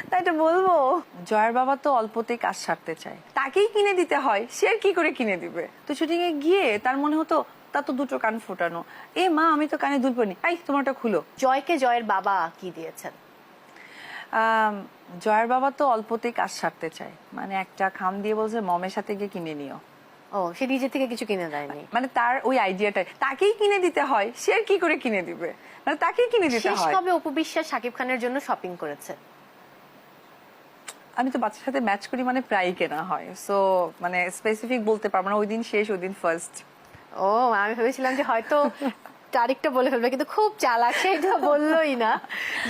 তাই তো বলবো। জয়ের বাবা তো অল্পতেই কাজ সারতে চায়, তাকেই কিনে দিতে হয়, সে আর কি করে কিনে দিবে। তো শুটিং এ গিয়ে তার মনে হতো তার তো দুটো কান ফোটানো, এ মা আমি তো কানে দুল পড়িনি, এই তোমারটা খুলো। জয়কে জয়ের বাবা কি দিয়েছেন? জয়ের বাবা তো অল্পতেই কাজ সারতে চায়, মানে একটা খাম দিয়ে বলছে মমের সাথে গিয়ে কিনে নিও। ও, সে নিজে থেকে কিছু কিনে দেয়নি? মানে তার ওই আইডিয়াটাই, তাকেই কিনে দিতে হয়, সে আর কি করে কিনে দিবে, মানে তাকেই কিনে দিতে শেষ হয়। কবে অপু বিশ্বাস শাকিব খানের জন্য শপিং করেছে? আমি তো বাচ্চার সাথে ম্যাচ করি, মানে প্রায়ই কেনা হয়, সো মানে স্পেসিফিক বলতে পারবো না, ওই দিন শেষ ওই দিন ফার্স্ট। ও, আমি ভেবেছিলাম যে হয়তো তারিখটা বলে ফেলবে, কিন্তু খুব চালাক, সেটা বললোই না।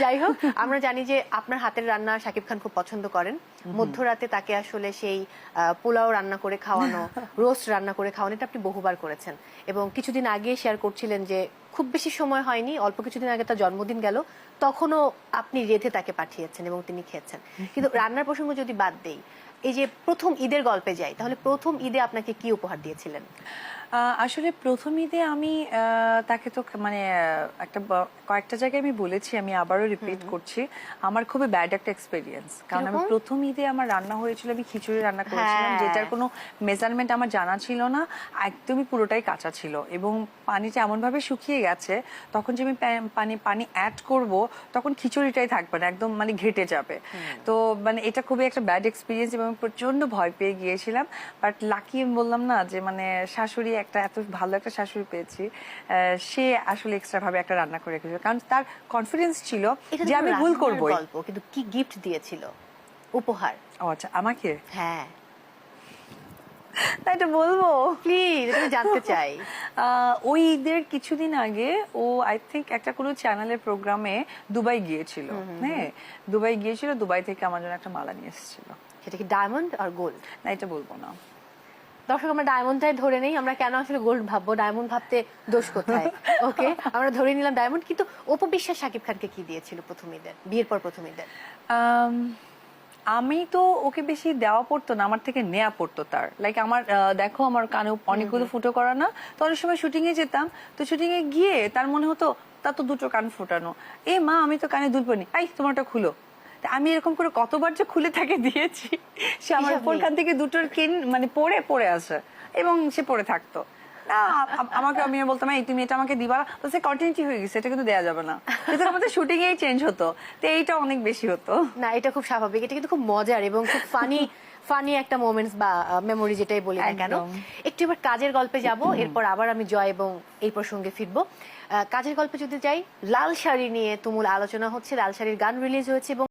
যাই হোক, আমরা জানি যে আপনার হাতের রান্না শাকিব খান খুব পছন্দ করেন। মধ্যরাতে তাকে আসলে সেই পোলাও রান্না করে খাওয়ানো, রোস্ট রান্না করে খাওয়ানো, এটা আপনি বহুবার করেছেন। এবং কিছুদিন আগে শেয়ার করছিলেন যে খুব বেশি সময় হয়নি, অল্প কিছুদিন আগে তার জন্মদিন গেল, তখনও আপনি রেঁধে তাকে পাঠিয়েছেন এবং তিনি খেয়েছেন। কিন্তু রান্নার প্রসঙ্গ যদি বাদ দেই, এই যে প্রথম ঈদের গল্পে যাই, তাহলে প্রথম ঈদে আপনাকে কি উপহার দিয়েছিলেন? আসলে প্রথম ঈদে আমি তাকে তো মানে কয়েকটা জায়গায় আমি বলেছি, আমি আবারও রিপিট করছি, আমার খুবই ব্যাড একটা এক্সপেরিয়েন্স। কারণ আমি প্রথম ঈদে আমার রান্না হয়েছিল, আমি খিচুড়ি রান্না করেছিলাম, যেটার কোনো মেজারমেন্ট আমার জানা ছিল না, একদমই পুরোটাই কাঁচা ছিল এবং পানিটা এমন ভাবে শুকিয়ে গেছে, তখন যে আমি পানি অ্যাড করব তখন খিচুড়িটাই থাকবে না, একদম মানে ঘেটে যাবে। তো মানে এটা খুবই একটা ব্যাড এক্সপিরিয়েন্স এবং আমি প্রচন্ড ভয় পেয়ে গিয়েছিলাম। বাট লাকি, আমি বললাম না যে মানে শাশুড়ি, একটা এত ভালো একটা শাশুড়ি পেয়েছি, সে আসলে এক্সট্রা ভাবে একটা রান্না করে রেখেছিল, কারণ তার কনফিডেন্স ছিল যে আমি ভুল করবো। কিন্তু কি গিফট দিয়েছিল, উপহার? ও আচ্ছা, আমাকে? হ্যাঁ, তাই তো বলবো, প্লিজ, আমি জানতে চাই। ওই ঈদের কিছুদিন আগে ও আই থিঙ্ক একটা কোনো চ্যানেলের প্রোগ্রামে দুবাই গিয়েছিল। হ্যাঁ, দুবাই গিয়েছিল, দুবাই থেকে আমার জন্য একটা মালা নিয়ে এসেছিল। সেটা কি ডায়মন্ড আর গোল্ড? না, এটা বলবো না। দর্শক, আমরা ডায়মন্ডটাই ধরে নেই, আমরা কেন আসলে গোল্ড ভাববো, ডায়মন্ড ভাবতে দোষ কোথায়? ওকে, আমরা ধরে নিলাম ডায়মন্ড। কিন্তু অপু বিশ্বাস শাকিব খানকে কি দিয়েছিল প্রথম ঈদের, বিয়ের পর প্রথম ঈদের? আমি তো ওকে বেশি দেওয়া পড়তো না, আমার থেকে নেয়া পড়তো তার। লাইক আমার দেখো আমার কানে অনেকগুলো ফুটো করা না, তো অনেক সময় শুটিং এ যেতাম, তো শুটিং এ গিয়ে তার মনে হতো তার তো দুটো কান ফোটানো, এ মা আমি তো কানে দুল পড়িনি, এই তোমারটা খুলো। আমি এরকম করে কতবার যে খুলে তাকে দিয়েছি, সে আমার উপর কান থেকে দুটোর কিন মানে পড়ে পড়ে আসে এবং সে পড়ে থাকতো। না, আমাকে আমি বলতাম এই তুমি এটা আমাকে দিবা, তো সে কন্টিনিউটি হয়ে গেছে, এটা কিন্তু দেওয়া যাবে না, কিন্তু আমাদের শুটিং এই চেঞ্জ হতো, তো এইটা অনেক বেশি হতো। না, এটা খুব স্বাভাবিক, এটা কিন্তু খুব মজার এবং খুব ফানি একটা মোমেন্টস বা মেমোরি, যেটাই বলি না কেন। একটু এবার কাজের গল্পে যাব, এরপর আবার আমি জয় এবং এই প্রসঙ্গে ফিরবো। কাজের গল্পে যদি যাই, লাল শাড়ি নিয়ে তুমুল আলোচনা হচ্ছে, লাল শাড়ির গান রিলিজ হয়েছে এবং